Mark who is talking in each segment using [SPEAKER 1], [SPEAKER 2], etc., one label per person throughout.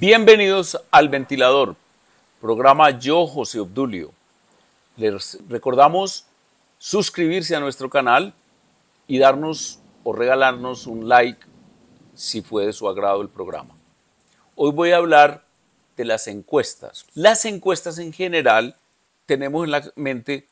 [SPEAKER 1] Bienvenidos al Ventilador, programa Yo, José Obdulio. Les recordamos suscribirse a nuestro canal y darnos o regalarnos un like si fue de su agrado el programa. Hoy voy a hablar de las encuestas. Las encuestas en general tenemos en la mente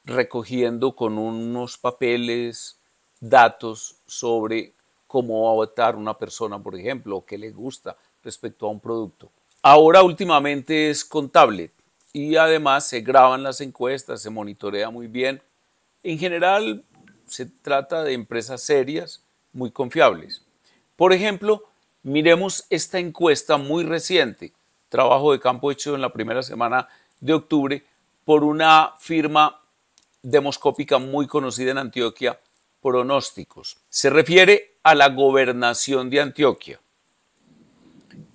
[SPEAKER 1] recogiendo con unos papeles datos sobre cómo va a votar una persona, por ejemplo, o qué le gusta respecto a un producto. Ahora últimamente es con tablet y además se graban las encuestas, se monitorea muy bien. En general se trata de empresas serias, muy confiables. Por ejemplo, miremos esta encuesta muy reciente, trabajo de campo hecho en la primera semana de octubre por una firma demoscópica muy conocida en Antioquia, Pronósticos. Se refiere a la gobernación de Antioquia.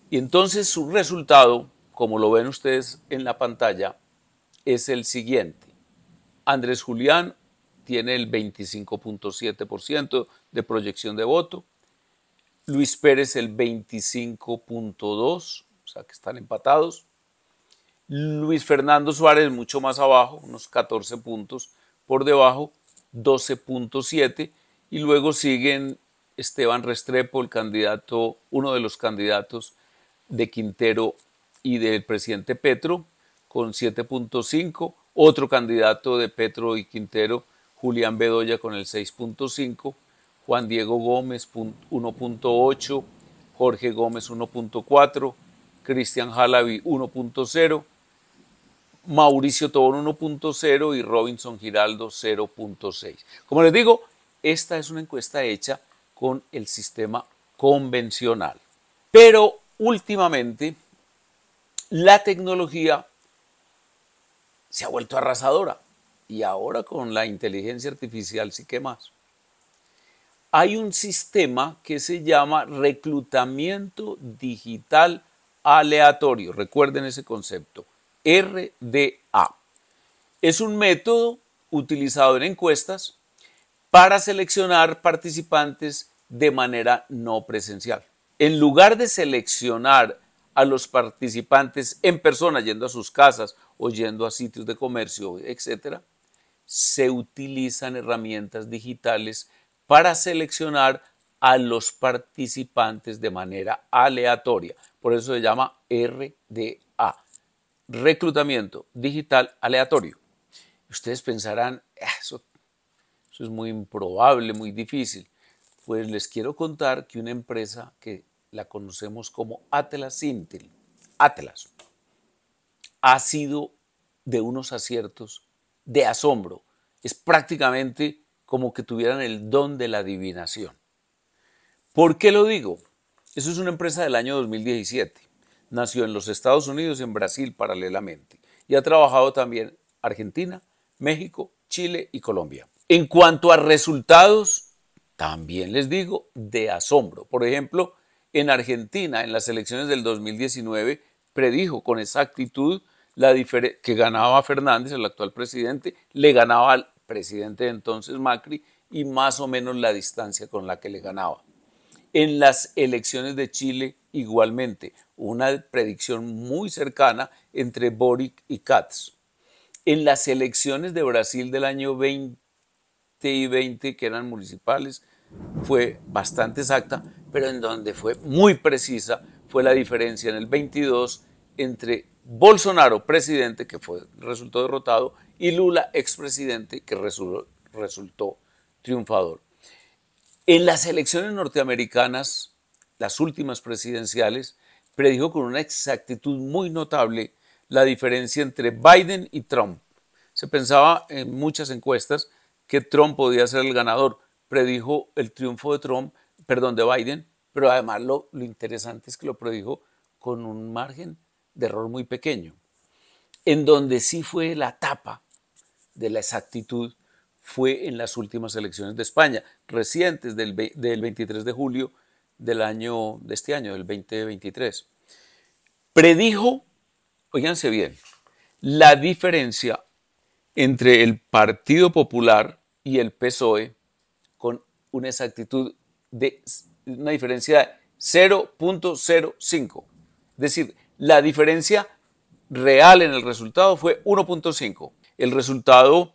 [SPEAKER 1] Y entonces su resultado, como lo ven ustedes en la pantalla, es el siguiente. Andrés Julián tiene el 25.7% de proyección de voto, Luis Pérez el 25.2%, o sea que están empatados, Luis Fernando Suárez mucho más abajo, unos 14 puntos por debajo, 12.7%, y luego siguen Esteban Restrepo, el candidato, uno de los candidatos de Quintero y del presidente Petro, con 7.5%, otro candidato de Petro y Quintero, Julián Bedoya, con el 6.5%, Juan Diego Gómez 1.8%, Jorge Gómez 1.4%, Cristian Jalavi 1.0%, Mauricio Tobón 1.0% y Robinson Giraldo 0.6%. Como les digo, esta es una encuesta hecha con el sistema convencional. Pero últimamente la tecnología se ha vuelto arrasadora y ahora con la inteligencia artificial sí que más. Hay un sistema que se llama reclutamiento digital aleatorio. Recuerden ese concepto, RDA. Es un método utilizado en encuestas para seleccionar participantes de manera no presencial. En lugar de seleccionar a los participantes en persona, yendo a sus casas o yendo a sitios de comercio, etc., se utilizan herramientas digitales para seleccionar a los participantes de manera aleatoria. Por eso se llama RDA, reclutamiento digital aleatorio. Ustedes pensarán, eso es muy improbable, muy difícil. Pues les quiero contar que una empresa que la conocemos como Atlas Intel, Atlas, ha sido de unos aciertos de asombro. Es prácticamente como que tuvieran el don de la adivinación. ¿Por qué lo digo? Eso es una empresa del año 2017. Nació en los Estados Unidos y en Brasil paralelamente. Y ha trabajado también en Argentina, México, Chile y Colombia. En cuanto a resultados, también les digo, de asombro. Por ejemplo, en Argentina, en las elecciones del 2019, predijo con exactitud que ganaba Fernández, el actual presidente, le ganaba al presidente de entonces Macri y más o menos la distancia con la que le ganaba. En las elecciones de Chile, igualmente, una predicción muy cercana entre Boric y Katz. En las elecciones de Brasil del año 2020, que eran municipales, fue bastante exacta, pero en donde fue muy precisa fue la diferencia en el 22 entre Bolsonaro, presidente, que resultó derrotado, y Lula, expresidente, que resultó triunfador. En las elecciones norteamericanas, las últimas presidenciales, predijo con una exactitud muy notable la diferencia entre Biden y Trump. Se pensaba en muchas encuestas que Trump podía ser el ganador. Predijo el triunfo de Biden, pero además lo interesante es que lo predijo con un margen de error muy pequeño. En donde sí fue la tapa de la exactitud fue en las últimas elecciones de España, recientes del 23 de julio de este año, del 2023. Predijo, óiganse bien, la diferencia entre el Partido Popular y el PSOE con una exactitud de una diferencia de 0.05. Es decir, la diferencia real en el resultado fue 1.5. El resultado,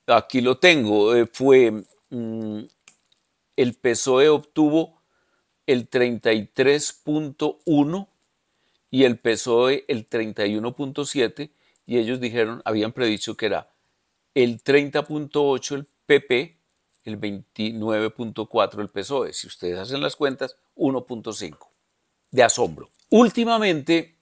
[SPEAKER 1] aquí lo tengo, fue el PSOE obtuvo el 33.1 y el PSOE el 31.7, y ellos dijeron, habían predicho que era el 30.8 el PP, el 29.4 el PSOE. Si ustedes hacen las cuentas, 1.5 de asombro. Últimamente,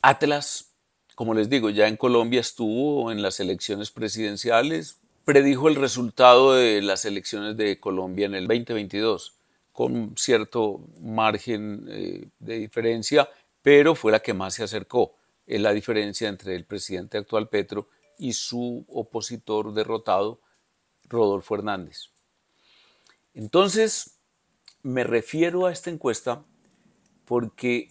[SPEAKER 1] Atlas, como les digo, ya en Colombia estuvo en las elecciones presidenciales, predijo el resultado de las elecciones de Colombia en el 2022 con cierto margen de diferencia, pero fue la que más se acercó. Es la diferencia entre el presidente actual Petro y su opositor derrotado, Rodolfo Hernández. Entonces, me refiero a esta encuesta porque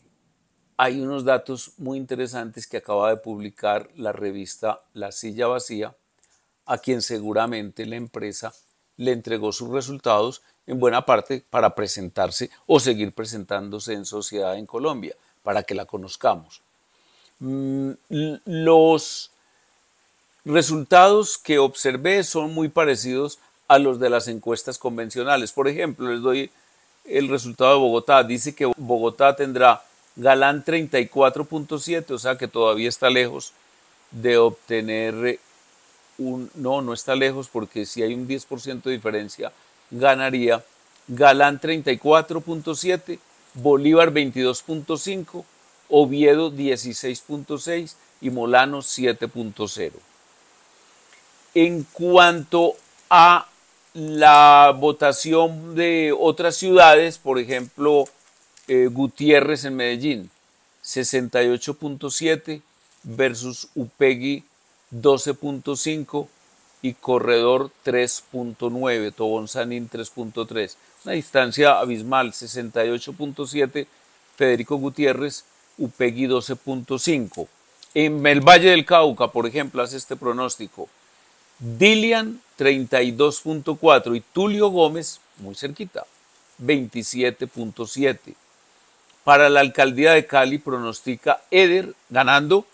[SPEAKER 1] hay unos datos muy interesantes que acaba de publicar la revista La Silla Vacía, a quien seguramente la empresa le entregó sus resultados en buena parte para presentarse o seguir presentándose en sociedad en Colombia, para que la conozcamos. Los resultados que observé son muy parecidos a los de las encuestas convencionales. Por ejemplo, les doy el resultado de Bogotá. Dice que Bogotá tendrá Galán 34.7, o sea que todavía está lejos de obtener no está lejos, porque si hay un 10% de diferencia, ganaría Galán 34.7, Bolívar 22.5, Oviedo 16.6 y Molano 7.0. En cuanto a la votación de otras ciudades, por ejemplo, Gutiérrez en Medellín, 68.7 versus Upegui 12.5 y Corredor 3.9, Tobón Sanín 3.3. Una distancia abismal, 68.7 Federico Gutiérrez, Upegui 12.5. En el Valle del Cauca, por ejemplo, hace este pronóstico. Dilian 32.4 y Tulio Gómez, muy cerquita, 27.7. Para la alcaldía de Cali pronostica Eder ganando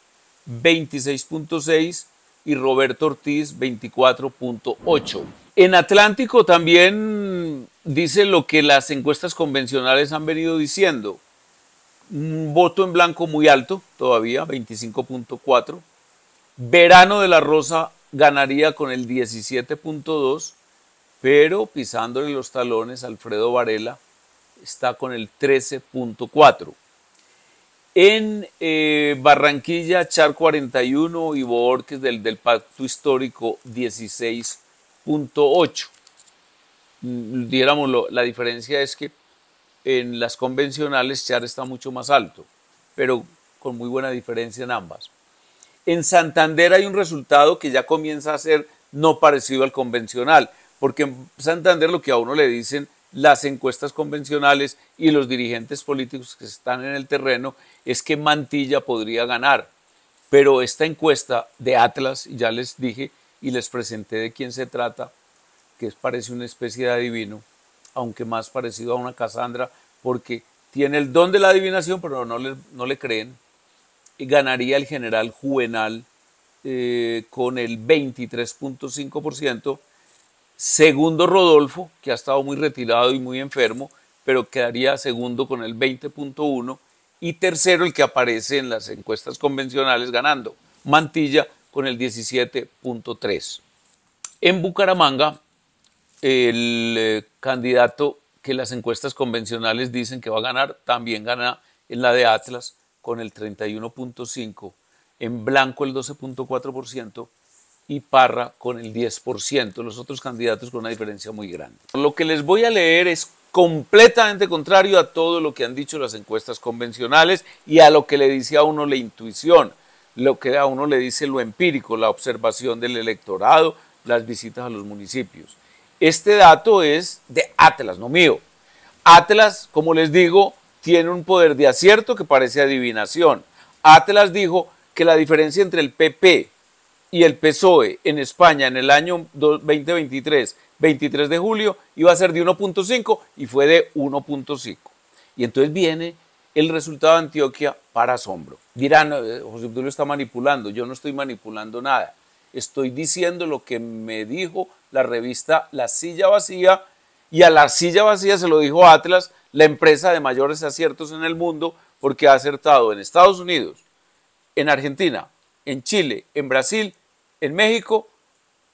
[SPEAKER 1] 26.6 y Roberto Ortiz 24.8. En Atlántico también dice lo que las encuestas convencionales han venido diciendo. Un voto en blanco muy alto todavía, 25.4. Verano de la Rosa ganaría con el 17.2, pero pisándole los talones, Alfredo Varela está con el 13.4. En Barranquilla, Char 41 y Bohórquez del Pacto Histórico 16.8. Diéramos, la diferencia es que en las convencionales Char está mucho más alto, pero con muy buena diferencia en ambas. En Santander hay un resultado que ya comienza a ser no parecido al convencional, porque en Santander lo que a uno le dicen las encuestas convencionales y los dirigentes políticos que están en el terreno es que Mantilla podría ganar, pero esta encuesta de Atlas, ya les dije y les presenté de quién se trata, que parece una especie de adivino, aunque más parecido a una Casandra, porque tiene el don de la adivinación, pero no le creen, y ganaría el general Juvenal con el 23.5%, segundo Rodolfo, que ha estado muy retirado y muy enfermo, pero quedaría segundo con el 20.1%, y tercero el que aparece en las encuestas convencionales ganando, Mantilla con el 17.3%. En Bucaramanga, el candidato que las encuestas convencionales dicen que va a ganar, también gana en la de Atlas con el 31.5%, en blanco el 12.4%, y Parra con el 10%, los otros candidatos con una diferencia muy grande. Lo que les voy a leer es completamente contrario a todo lo que han dicho las encuestas convencionales y a lo que le dice a uno la intuición, lo que a uno le dice lo empírico, la observación del electorado, las visitas a los municipios. Este dato es de Atlas, no mío. Atlas, como les digo, tiene un poder de acierto que parece adivinación. Atlas dijo que la diferencia entre el PP y el PSOE en España en el año 2023, 23 de julio, iba a ser de 1.5 y fue de 1.5. Y entonces viene el resultado de Antioquia para asombro. Dirán, José Obdulio está manipulando. Yo no estoy manipulando nada. Estoy diciendo lo que me dijo la revista La Silla Vacía, y a La Silla Vacía se lo dijo Atlas, la empresa de mayores aciertos en el mundo, porque ha acertado en Estados Unidos, en Argentina, en Chile, en Brasil, en México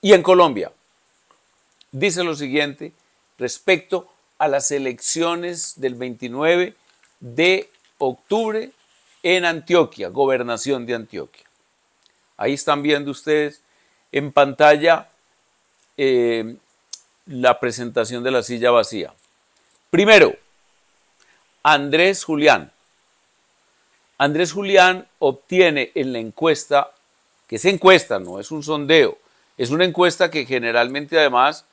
[SPEAKER 1] y en Colombia. Dice lo siguiente respecto a las elecciones del 29 de octubre en Antioquia, gobernación de Antioquia. Ahí están viendo ustedes en pantalla la presentación de La Silla Vacía. Primero, Andrés Julián. Andrés Julián obtiene en la encuesta, que es encuesta, no es un sondeo, es una encuesta que generalmente además,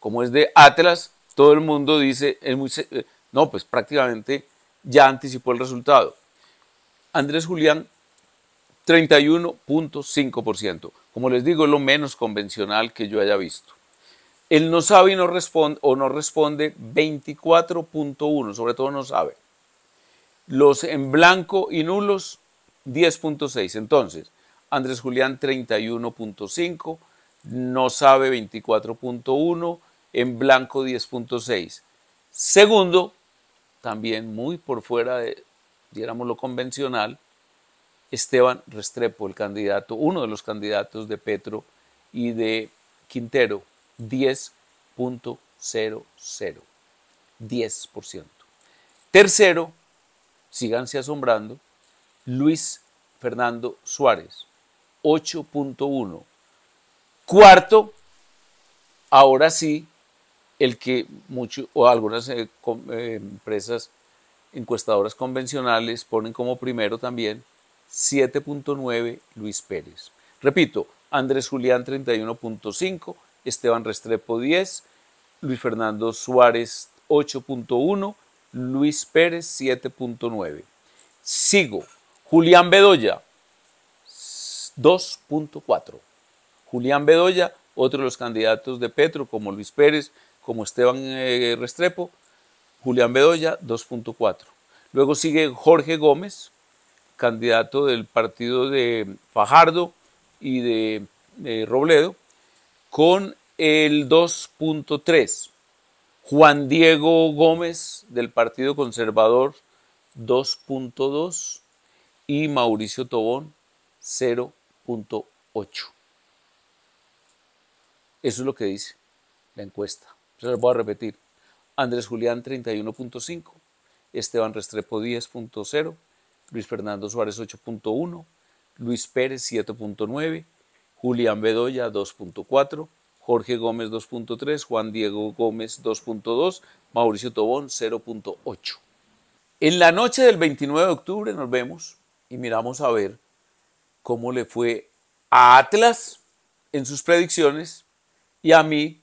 [SPEAKER 1] como es de Atlas, todo el mundo dice, no, pues prácticamente ya anticipó el resultado. Andrés Julián, 31.5%. Como les digo, es lo menos convencional que yo haya visto. El no sabe y no responde, o no responde, 24.1%, sobre todo no sabe. Los en blanco y nulos, 10.6%. Entonces, Andrés Julián, 31.5%, no sabe, 24.1%, en blanco, 10.6%. Segundo, también muy por fuera de, diéramos, lo convencional, Esteban Restrepo, el candidato, uno de los candidatos de Petro y de Quintero, 10.00%, 10%. Tercero, síganse asombrando, Luis Fernando Suárez, 8.1%. Cuarto, ahora sí, el que algunas empresas encuestadoras convencionales ponen como primero también, 7.9%, Luis Pérez. Repito, Andrés Julián, 31.5%, Esteban Restrepo, 10%, Luis Fernando Suárez, 8.1%, Luis Pérez, 7.9%. Sigo, Julián Bedoya, 2.4%. Julián Bedoya, otro de los candidatos de Petro, como Luis Pérez, como Esteban Restrepo. Julián Bedoya, 2.4%. Luego sigue Jorge Gómez, candidato del partido de Fajardo y de Robledo, con el 2.3%. Juan Diego Gómez, del Partido Conservador, 2.2%. Y Mauricio Tobón, 0.8%. Eso es lo que dice la encuesta. Se lo voy a repetir. Andrés Julián, 31.5%. Esteban Restrepo, 10.0%. Luis Fernando Suárez, 8.1%. Luis Pérez, 7.9%. Julián Bedoya, 2.4%. Jorge Gómez, 2.3%. Juan Diego Gómez, 2.2%. Mauricio Tobón, 0.8%. En la noche del 29 de octubre nos vemos y miramos a ver cómo le fue a Atlas en sus predicciones y a mí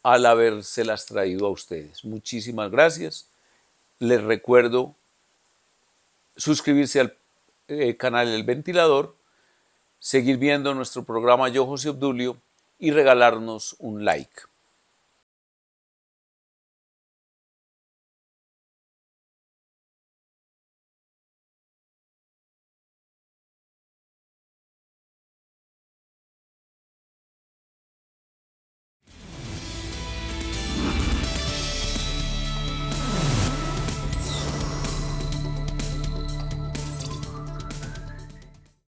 [SPEAKER 1] al habérselas traído a ustedes. Muchísimas gracias. Les recuerdo suscribirse al canal El Ventilador, seguir viendo nuestro programa Yo José Obdulio y regalarnos un like.